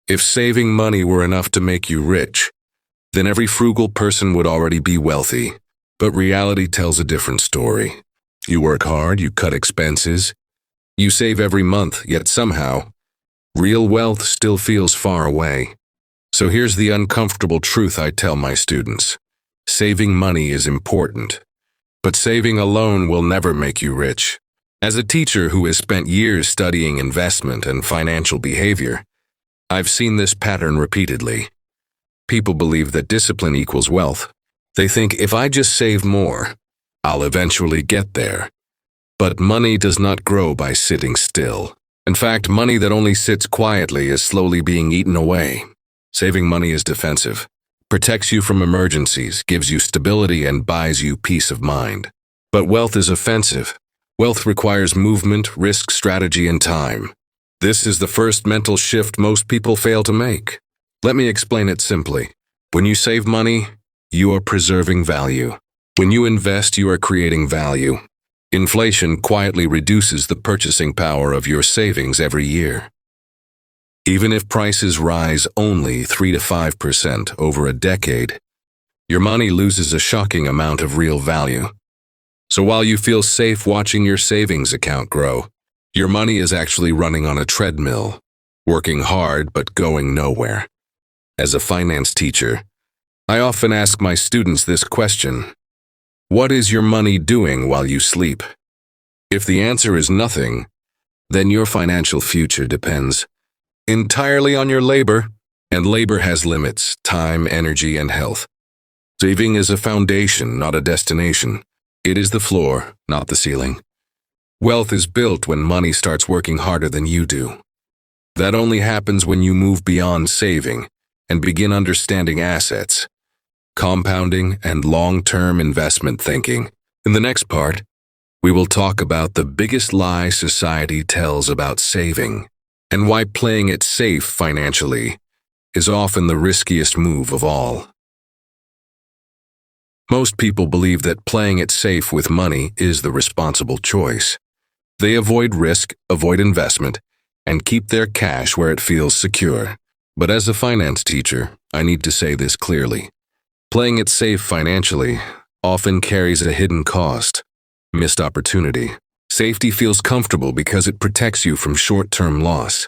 If saving money were enough to make you rich, then every frugal person would already be wealthy. But reality tells a different story. You work hard, you cut expenses, you save every month, yet somehow, real wealth still feels far away. So here's the uncomfortable truth I tell my students. Saving money is important, but saving alone will never make you rich. As a teacher who has spent years studying investment and financial behavior, I've seen this pattern repeatedly. People believe that discipline equals wealth. They think if I just save more, I'll eventually get there. But money does not grow by sitting still. In fact, money that only sits quietly is slowly being eaten away. Saving money is defensive, protects you from emergencies, gives you stability, and buys you peace of mind. But wealth is offensive. Wealth requires movement, risk, strategy, and time. This is the first mental shift most people fail to make. Let me explain it simply. When you save money, you are preserving value. When you invest, you are creating value. Inflation quietly reduces the purchasing power of your savings every year. Even if prices rise only 3 to 5% over a decade, your money loses a shocking amount of real value. So while you feel safe watching your savings account grow, your money is actually running on a treadmill, working hard but going nowhere. As a finance teacher, I often ask my students this question: what is your money doing while you sleep? If the answer is nothing, then your financial future depends entirely on your labor, and labor has limits: time, energy, and health. Saving is a foundation, not a destination. It is the floor, not the ceiling. Wealth is built when money starts working harder than you do. That only happens when you move beyond saving and begin understanding assets, compounding, and long-term investment thinking. In the next part, we will talk about the biggest lie society tells about saving and why playing it safe financially is often the riskiest move of all. Most people believe that playing it safe with money is the responsible choice. They avoid risk, avoid investment, and keep their cash where it feels secure. But as a finance teacher, I need to say this clearly. Playing it safe financially often carries a hidden cost: missed opportunity. Safety feels comfortable because it protects you from short-term loss.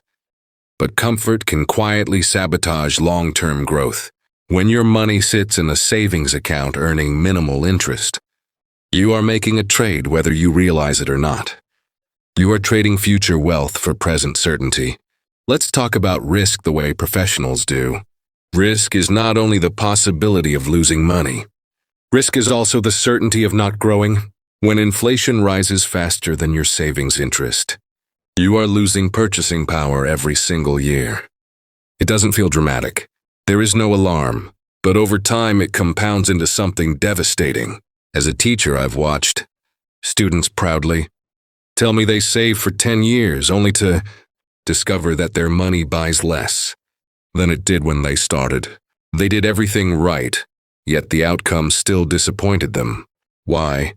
But comfort can quietly sabotage long-term growth. When your money sits in a savings account earning minimal interest, you are making a trade whether you realize it or not. You are trading future wealth for present certainty. Let's talk about risk the way professionals do. Risk is not only the possibility of losing money. Risk is also the certainty of not growing. When inflation rises faster than your savings interest, you are losing purchasing power every single year. It doesn't feel dramatic. There is no alarm, but over time it compounds into something devastating. As a teacher, I've watched students proudly tell me they saved for 10 years only to discover that their money buys less than it did when they started. They did everything right, yet the outcome still disappointed them. Why?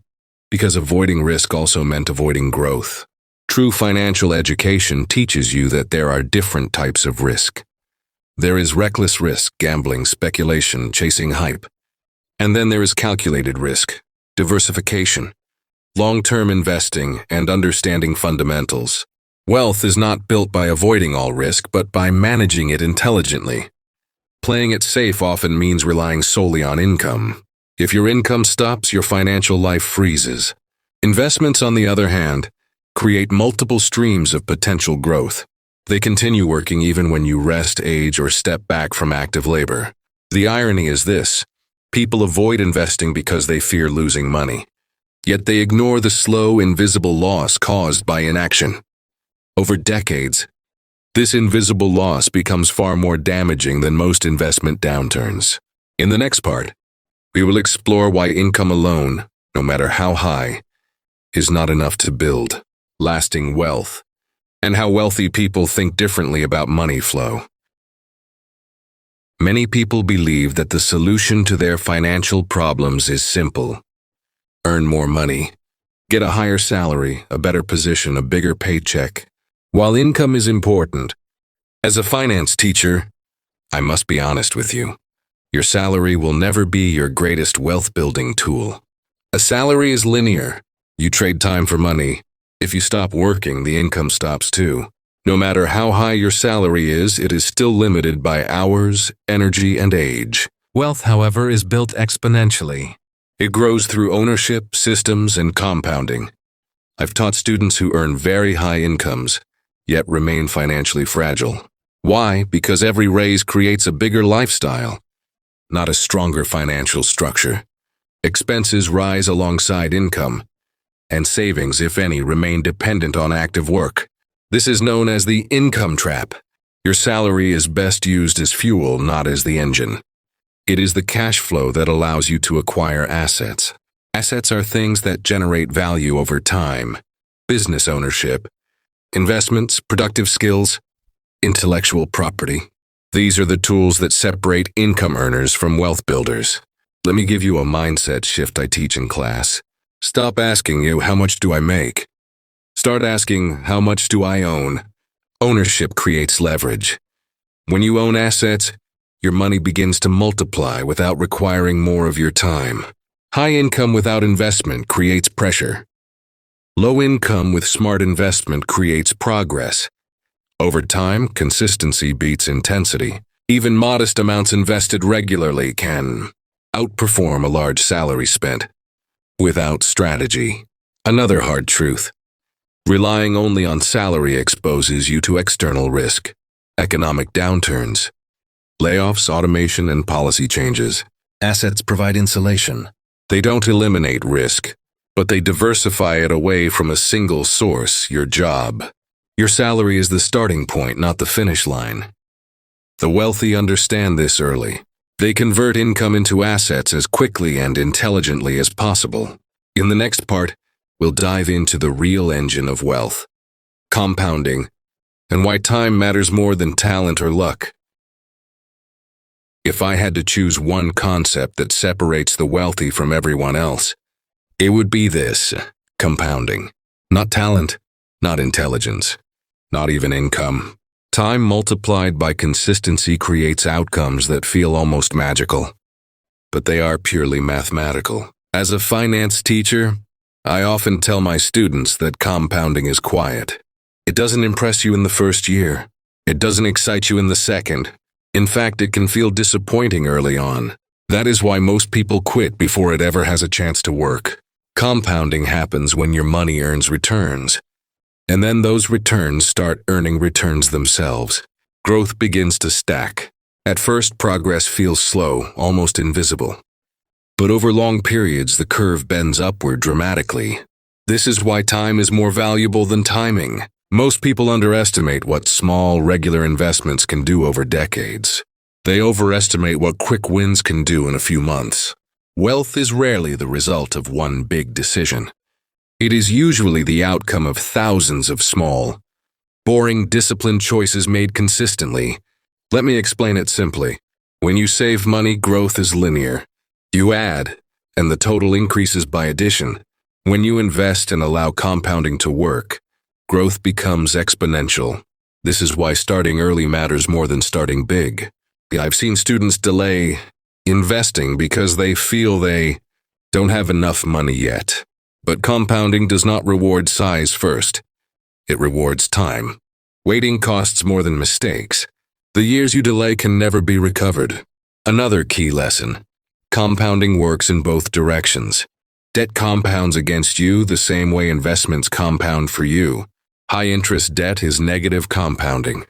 Because avoiding risk also meant avoiding growth. True financial education teaches you that there are different types of risk. There is reckless risk, gambling, speculation, chasing hype. And then there is calculated risk, diversification, long-term investing, and understanding fundamentals. Wealth is not built by avoiding all risk, but by managing it intelligently. Playing it safe often means relying solely on income. If your income stops, your financial life freezes. Investments, on the other hand, create multiple streams of potential growth. They continue working even when you rest, age, or step back from active labor. The irony is this: people avoid investing because they fear losing money. Yet they ignore the slow, invisible loss caused by inaction. Over decades, this invisible loss becomes far more damaging than most investment downturns. In the next part, we will explore why income alone, no matter how high, is not enough to build lasting wealth, and how wealthy people think differently about money flow. Many people believe that the solution to their financial problems is simple: earn more money, get a higher salary, a better position, a bigger paycheck. While income is important, as a finance teacher, I must be honest with you. Your salary will never be your greatest wealth-building tool. A salary is linear. You trade time for money. If you stop working, the income stops too. No matter how high your salary is, it is still limited by hours, energy, and age. Wealth, however, is built exponentially. It grows through ownership, systems, and compounding. I've taught students who earn very high incomes, yet remain financially fragile. Why? Because every raise creates a bigger lifestyle, not a stronger financial structure. Expenses rise alongside income, and savings, if any, remain dependent on active work. This is known as the income trap. Your salary is best used as fuel, not as the engine. It is the cash flow that allows you to acquire assets. Assets are things that generate value over time. Business ownership, investments, productive skills, intellectual property. These are the tools that separate income earners from wealth builders. Let me give you a mindset shift I teach in class. Stop asking you, how much do I make? Start asking, how much do I own? Ownership creates leverage. When you own assets, your money begins to multiply without requiring more of your time. High income without investment creates pressure. Low income with smart investment creates progress. Over time, consistency beats intensity. Even modest amounts invested regularly can outperform a large salary spent without strategy. Another hard truth. Relying only on salary exposes you to external risk, economic downturns, layoffs, automation, and policy changes. Assets provide insulation. They don't eliminate risk, but they diversify it away from a single source, your job. Your salary is the starting point, not the finish line. The wealthy understand this early. They convert income into assets as quickly and intelligently as possible. In the next part, we'll dive into the real engine of wealth, compounding, and why time matters more than talent or luck. If I had to choose one concept that separates the wealthy from everyone else, it would be this: compounding. Not talent, not intelligence, not even income. Time multiplied by consistency creates outcomes that feel almost magical, but they are purely mathematical. As a finance teacher, I often tell my students that compounding is quiet. It doesn't impress you in the first year. It doesn't excite you in the second. In fact, it can feel disappointing early on. That is why most people quit before it ever has a chance to work. Compounding happens when your money earns returns, and then those returns start earning returns themselves. Growth begins to stack. At first, progress feels slow, almost invisible. But over long periods, the curve bends upward dramatically. This is why time is more valuable than timing. Most people underestimate what small, regular investments can do over decades. They overestimate what quick wins can do in a few months. Wealth is rarely the result of one big decision. It is usually the outcome of thousands of small, boring, disciplined choices made consistently. Let me explain it simply. When you save money, growth is linear. You add, and the total increases by addition. When you invest and allow compounding to work, growth becomes exponential. This is why starting early matters more than starting big. I've seen students delay investing because they feel they don't have enough money yet. But compounding does not reward size first. It rewards time. Waiting costs more than mistakes. The years you delay can never be recovered. Another key lesson. Compounding works in both directions. Debt compounds against you the same way investments compound for you. High-interest debt is negative compounding.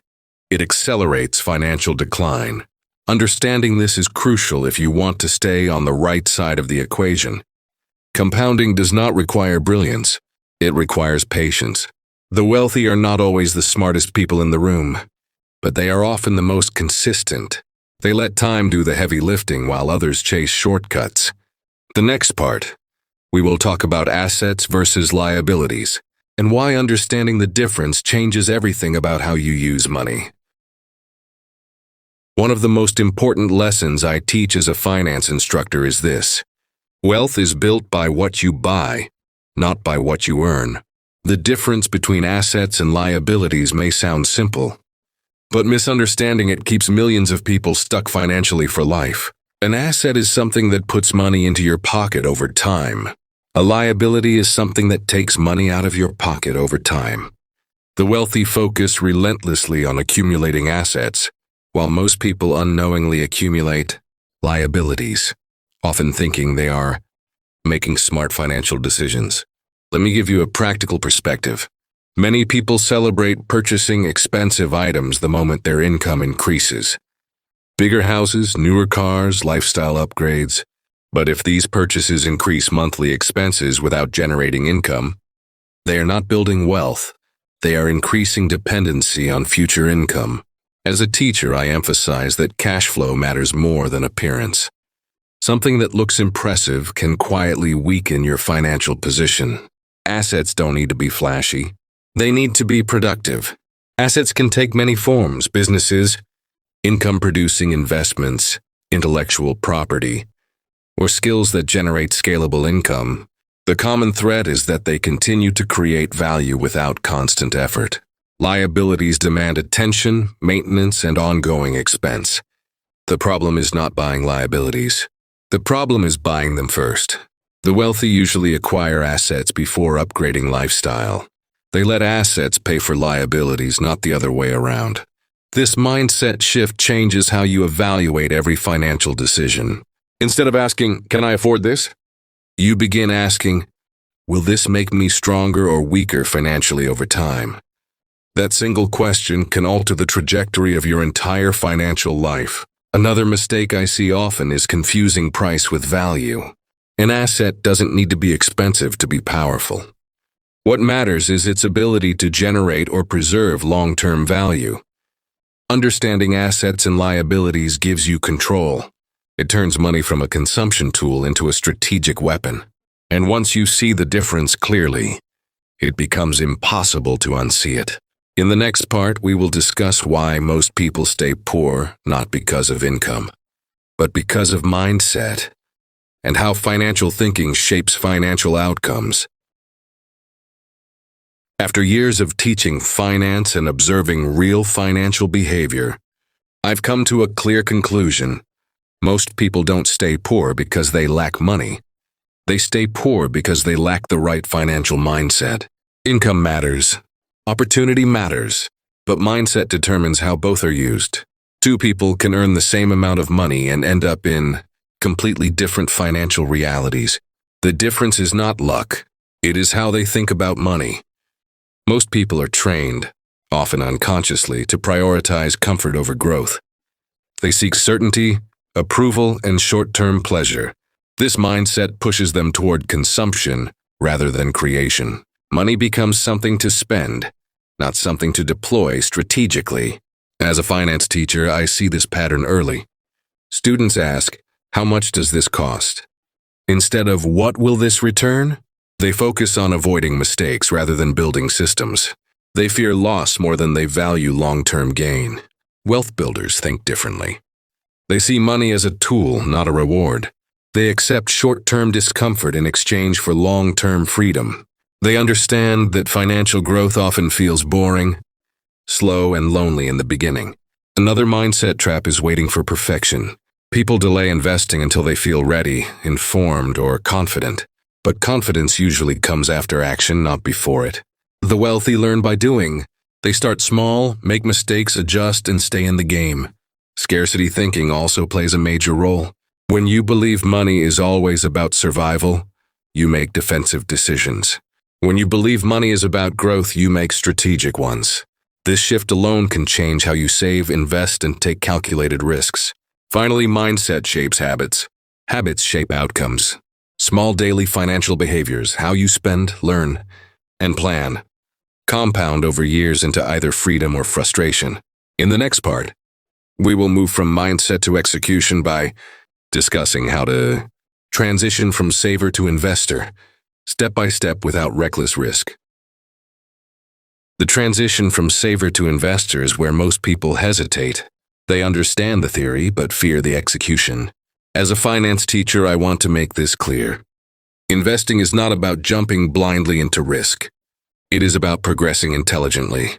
It accelerates financial decline. Understanding this is crucial if you want to stay on the right side of the equation. Compounding does not require brilliance. It requires patience. The wealthy are not always the smartest people in the room, but they are often the most consistent. They let time do the heavy lifting while others chase shortcuts. The next part, we will talk about assets versus liabilities, and why understanding the difference changes everything about how you use money. One of the most important lessons I teach as a finance instructor is this: wealth is built by what you buy, not by what you earn. The difference between assets and liabilities may sound simple, but misunderstanding it keeps millions of people stuck financially for life. An asset is something that puts money into your pocket over time. A liability is something that takes money out of your pocket over time. The wealthy focus relentlessly on accumulating assets, while most people unknowingly accumulate liabilities, often thinking they are making smart financial decisions. Let me give you a practical perspective. Many people celebrate purchasing expensive items the moment their income increases. Bigger houses, newer cars, lifestyle upgrades. But if these purchases increase monthly expenses without generating income, they are not building wealth. They are increasing dependency on future income. As a teacher, I emphasize that cash flow matters more than appearance. Something that looks impressive can quietly weaken your financial position. Assets don't need to be flashy. They need to be productive. Assets can take many forms: businesses, income-producing investments, intellectual property, or skills that generate scalable income. The common thread is that they continue to create value without constant effort. Liabilities demand attention, maintenance, and ongoing expense. The problem is not buying liabilities. The problem is buying them first. The wealthy usually acquire assets before upgrading lifestyle. They let assets pay for liabilities, not the other way around. This mindset shift changes how you evaluate every financial decision. Instead of asking, "Can I afford this?" you begin asking, "Will this make me stronger or weaker financially over time?" That single question can alter the trajectory of your entire financial life. Another mistake I see often is confusing price with value. An asset doesn't need to be expensive to be powerful. What matters is its ability to generate or preserve long-term value. Understanding assets and liabilities gives you control. It turns money from a consumption tool into a strategic weapon. And once you see the difference clearly, it becomes impossible to unsee it. In the next part, we will discuss why most people stay poor, not because of income, but because of mindset, and how financial thinking shapes financial outcomes. After years of teaching finance and observing real financial behavior, I've come to a clear conclusion. Most people don't stay poor because they lack money. They stay poor because they lack the right financial mindset. Income matters. Opportunity matters. But mindset determines how both are used. Two people can earn the same amount of money and end up in completely different financial realities. The difference is not luck. It is how they think about money. Most people are trained, often unconsciously, to prioritize comfort over growth. They seek certainty, approval, and short-term pleasure. This mindset pushes them toward consumption rather than creation. Money becomes something to spend, not something to deploy strategically. As a finance teacher, I see this pattern early. Students ask, "How much does this cost?" Instead of "What will this return?" they focus on avoiding mistakes rather than building systems. They fear loss more than they value long-term gain. Wealth builders think differently. They see money as a tool, not a reward. They accept short-term discomfort in exchange for long-term freedom. They understand that financial growth often feels boring, slow, and lonely in the beginning. Another mindset trap is waiting for perfection. People delay investing until they feel ready, informed, or confident. But confidence usually comes after action, not before it. The wealthy learn by doing. They start small, make mistakes, adjust, and stay in the game. Scarcity thinking also plays a major role. When you believe money is always about survival, you make defensive decisions. When you believe money is about growth, you make strategic ones. This shift alone can change how you save, invest, and take calculated risks. Finally, mindset shapes habits. Habits shape outcomes. Small daily financial behaviors, how you spend, learn, and plan, compound over years into either freedom or frustration. In the next part, we will move from mindset to execution by discussing how to transition from saver to investor, step by step without reckless risk. The transition from saver to investor is where most people hesitate. They understand the theory but fear the execution. As a finance teacher, I want to make this clear. Investing is not about jumping blindly into risk. It is about progressing intelligently.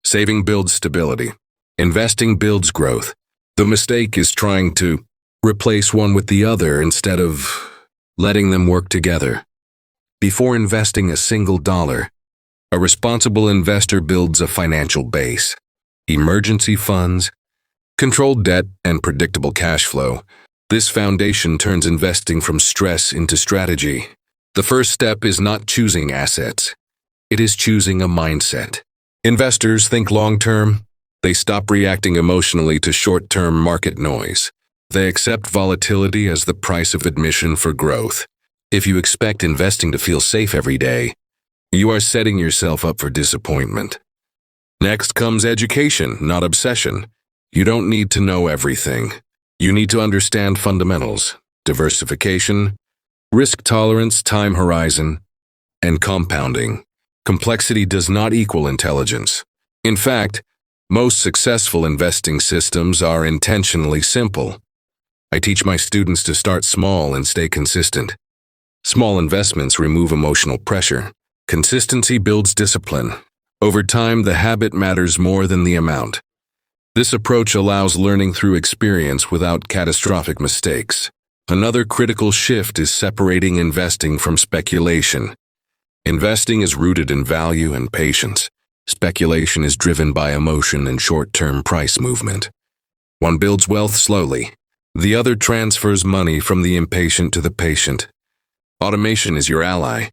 Saving builds stability. Investing builds growth. The mistake is trying to replace one with the other instead of letting them work together. Before investing a single dollar, a responsible investor builds a financial base. Emergency funds, controlled debt, and predictable cash flow. This foundation turns investing from stress into strategy. The first step is not choosing assets. It is choosing a mindset. Investors think long-term. They stop reacting emotionally to short-term market noise. They accept volatility as the price of admission for growth. If you expect investing to feel safe every day, you are setting yourself up for disappointment. Next comes education, not obsession. You don't need to know everything. You need to understand fundamentals, diversification, risk tolerance, time horizon, and compounding. Complexity does not equal intelligence. In fact, most successful investing systems are intentionally simple. I teach my students to start small and stay consistent. Small investments remove emotional pressure. Consistency builds discipline. Over time, the habit matters more than the amount. This approach allows learning through experience without catastrophic mistakes. Another critical shift is separating investing from speculation. Investing is rooted in value and patience. Speculation is driven by emotion and short-term price movement. One builds wealth slowly. The other transfers money from the impatient to the patient. Automation is your ally.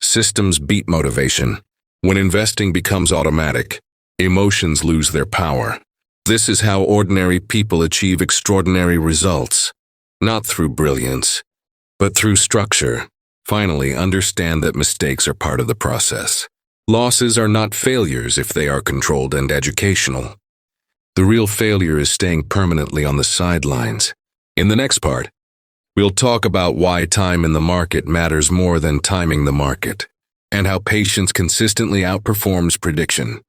Systems beat motivation. When investing becomes automatic, emotions lose their power. This is how ordinary people achieve extraordinary results, not through brilliance, but through structure. Finally, understand that mistakes are part of the process. Losses are not failures if they are controlled and educational. The real failure is staying permanently on the sidelines. In the next part, we'll talk about why time in the market matters more than timing the market, and how patience consistently outperforms prediction.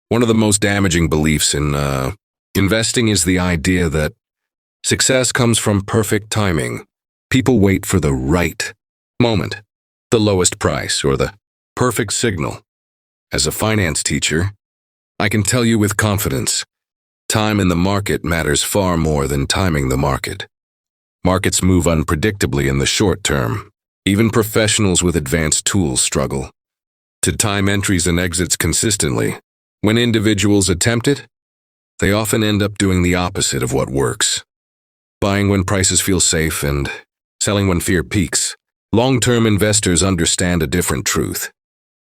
One of the most damaging beliefs in investing is the idea that success comes from perfect timing. People wait for the right moment, the lowest price, or the perfect signal. As a finance teacher, I can tell you with confidence, time in the market matters far more than timing the market. Markets move unpredictably in the short term. Even professionals with advanced tools struggle to time entries and exits consistently. When individuals attempt it, they often end up doing the opposite of what works. Buying when prices feel safe and selling when fear peaks. Long-term investors understand a different truth.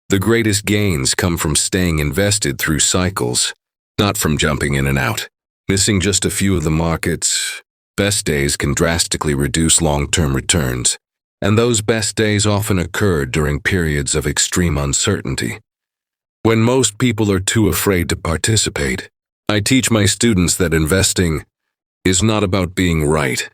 The greatest gains come from staying invested through cycles, not from jumping in and out. Missing just a few of the market's best days can drastically reduce long-term returns, and those best days often occur during periods of extreme uncertainty. When most people are too afraid to participate, I teach my students that investing is not about being right.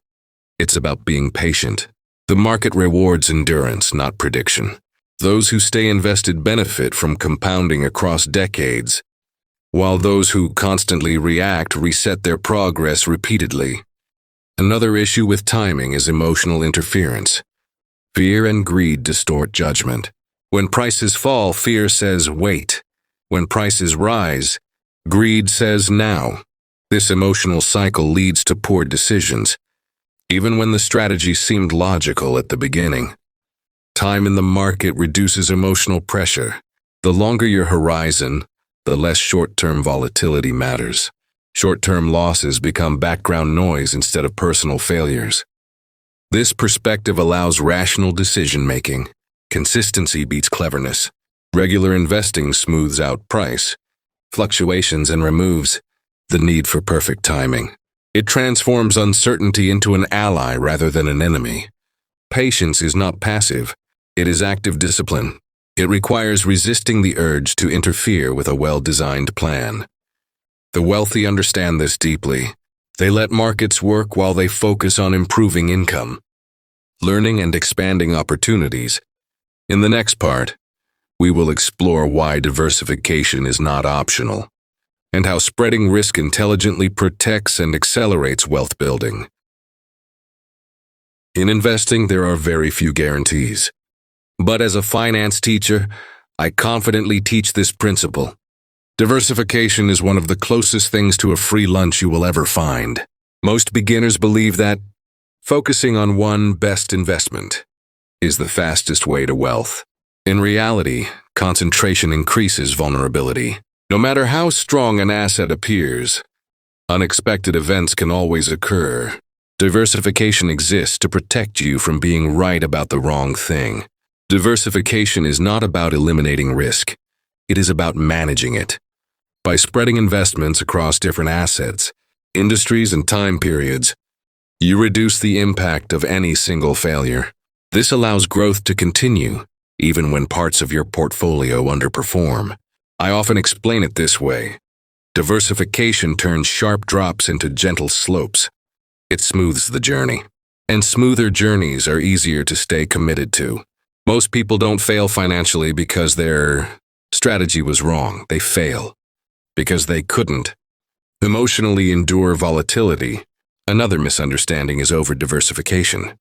It's about being patient. The market rewards endurance, not prediction. Those who stay invested benefit from compounding across decades, while those who constantly react reset their progress repeatedly. Another issue with timing is emotional interference. Fear and greed distort judgment. When prices fall, fear says wait. When prices rise, greed says now. This emotional cycle leads to poor decisions, even when the strategy seemed logical at the beginning. Time in the market reduces emotional pressure. The longer your horizon, the less short-term volatility matters. Short-term losses become background noise instead of personal failures. This perspective allows rational decision-making. Consistency beats cleverness. Regular investing smooths out price fluctuations and removes the need for perfect timing. It transforms uncertainty into an ally rather than an enemy. Patience is not passive. It is active discipline. It requires resisting the urge to interfere with a well-designed plan. The wealthy understand this deeply. They let markets work while they focus on improving income, learning and expanding opportunities. In the next part, we will explore why diversification is not optional, and how spreading risk intelligently protects and accelerates wealth building. In investing, there are very few guarantees. But as a finance teacher, I confidently teach this principle. Diversification is one of the closest things to a free lunch you will ever find. Most beginners believe that focusing on one best investment is the fastest way to wealth. In reality, concentration increases vulnerability. No matter how strong an asset appears, unexpected events can always occur. Diversification exists to protect you from being right about the wrong thing. Diversification is not about eliminating risk. It is about managing it. By spreading investments across different assets, industries, and time periods, you reduce the impact of any single failure. This allows growth to continue, even when parts of your portfolio underperform. I often explain it this way. Diversification turns sharp drops into gentle slopes. It smooths the journey. And smoother journeys are easier to stay committed to. Most people don't fail financially because their strategy was wrong. They fail because they couldn't emotionally endure volatility. Another misunderstanding is over-diversification.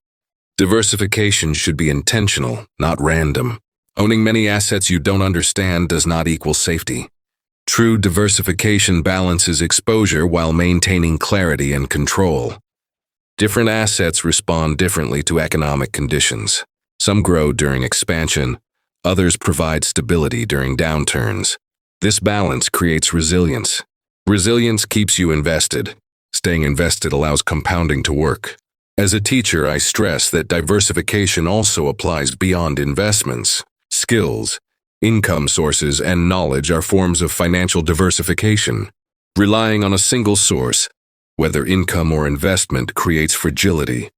Diversification should be intentional, not random. Owning many assets you don't understand does not equal safety. True diversification balances exposure while maintaining clarity and control. Different assets respond differently to economic conditions. Some grow during expansion, others provide stability during downturns. This balance creates resilience. Resilience keeps you invested. Staying invested allows compounding to work. As a teacher, I stress that diversification also applies beyond investments. Skills, income sources, and knowledge are forms of financial diversification. Relying on a single source, whether income or investment, creates fragility.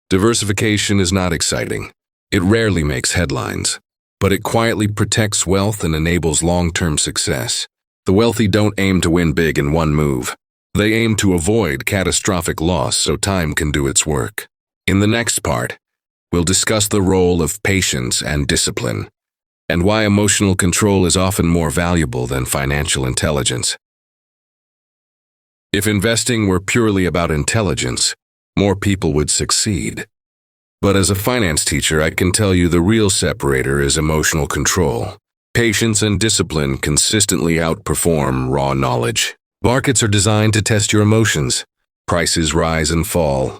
Diversification is not exciting. It rarely makes headlines, but it quietly protects wealth and enables long-term success. The wealthy don't aim to win big in one move. They aim to avoid catastrophic loss so time can do its work. In the next part, we'll discuss the role of patience and discipline, and why emotional control is often more valuable than financial intelligence. If investing were purely about intelligence, more people would succeed. But as a finance teacher, I can tell you the real separator is emotional control. Patience and discipline consistently outperform raw knowledge. Markets are designed to test your emotions. Prices rise and fall.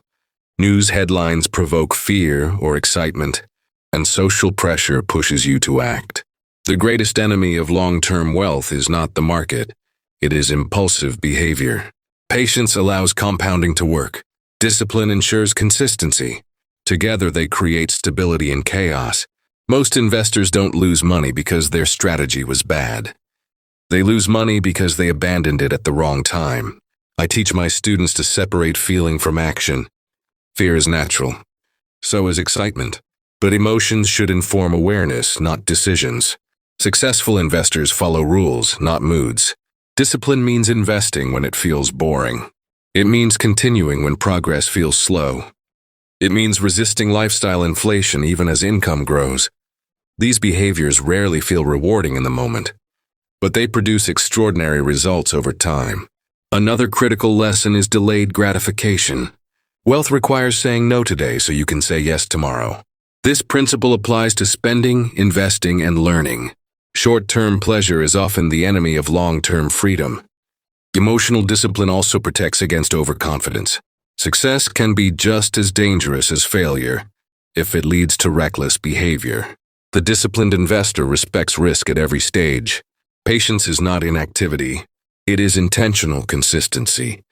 News headlines provoke fear or excitement, and social pressure pushes you to act. The greatest enemy of long-term wealth is not the market. It is impulsive behavior. Patience allows compounding to work. Discipline ensures consistency. Together they create stability in chaos. Most investors don't lose money because their strategy was bad. They lose money because they abandoned it at the wrong time. I teach my students to separate feeling from action. Fear is natural. So is excitement. But emotions should inform awareness, not decisions. Successful investors follow rules, not moods. Discipline means investing when it feels boring. It means continuing when progress feels slow. It means resisting lifestyle inflation even as income grows. These behaviors rarely feel rewarding in the moment, but they produce extraordinary results over time. Another critical lesson is delayed gratification. Wealth requires saying no today so you can say yes tomorrow. This principle applies to spending, investing, and learning. Short-term pleasure is often the enemy of long-term freedom. Emotional discipline also protects against overconfidence. Success can be just as dangerous as failure if it leads to reckless behavior. The disciplined investor respects risk at every stage. Patience is not inactivity. It is intentional consistency.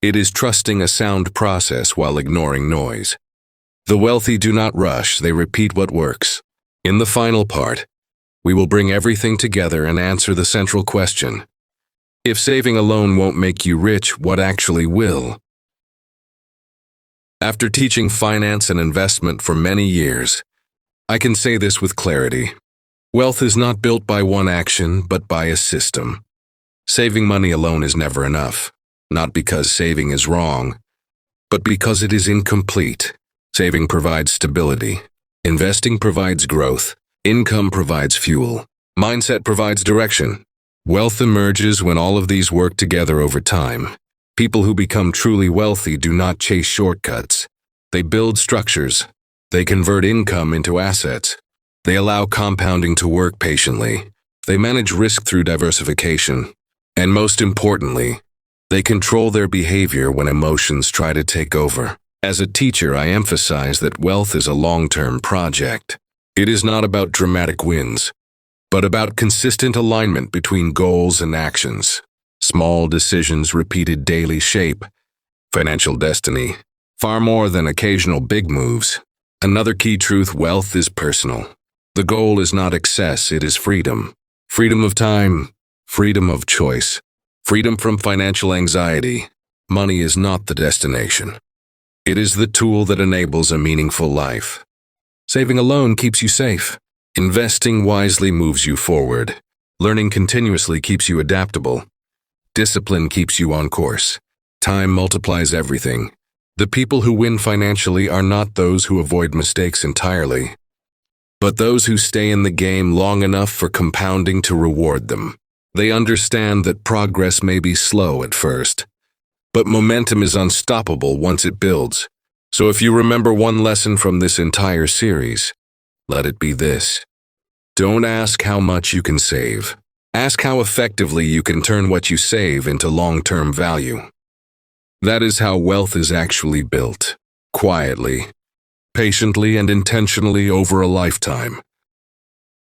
It is trusting a sound process while ignoring noise. The wealthy do not rush, they repeat what works. In the final part, we will bring everything together and answer the central question. If saving alone won't make you rich, what actually will? After teaching finance and investment for many years, I can say this with clarity. Wealth is not built by one action, but by a system. Saving money alone is never enough, not because saving is wrong, but because it is incomplete. Saving provides stability. Investing provides growth. Income provides fuel. Mindset provides direction. Wealth emerges when all of these work together over time. People who become truly wealthy do not chase shortcuts. They build structures. They convert income into assets. They allow compounding to work patiently. They manage risk through diversification. And most importantly, they control their behavior when emotions try to take over. As a teacher, I emphasize that wealth is a long-term project. It is not about dramatic wins, but about consistent alignment between goals and actions. Small decisions repeated daily shape financial destiny, far more than occasional big moves. Another key truth: wealth is personal. The goal is not excess, it is freedom. Freedom of time, freedom of choice, freedom from financial anxiety. Money is not the destination. It is the tool that enables a meaningful life. Saving alone keeps you safe. Investing wisely moves you forward. Learning continuously keeps you adaptable. Discipline keeps you on course. Time multiplies everything. The people who win financially are not those who avoid mistakes entirely, but those who stay in the game long enough for compounding to reward them. They understand that progress may be slow at first, but momentum is unstoppable once it builds. So if you remember one lesson from this entire series, let it be this. Don't ask how much you can save. Ask how effectively you can turn what you save into long-term value. That is how wealth is actually built, quietly, patiently, and intentionally over a lifetime.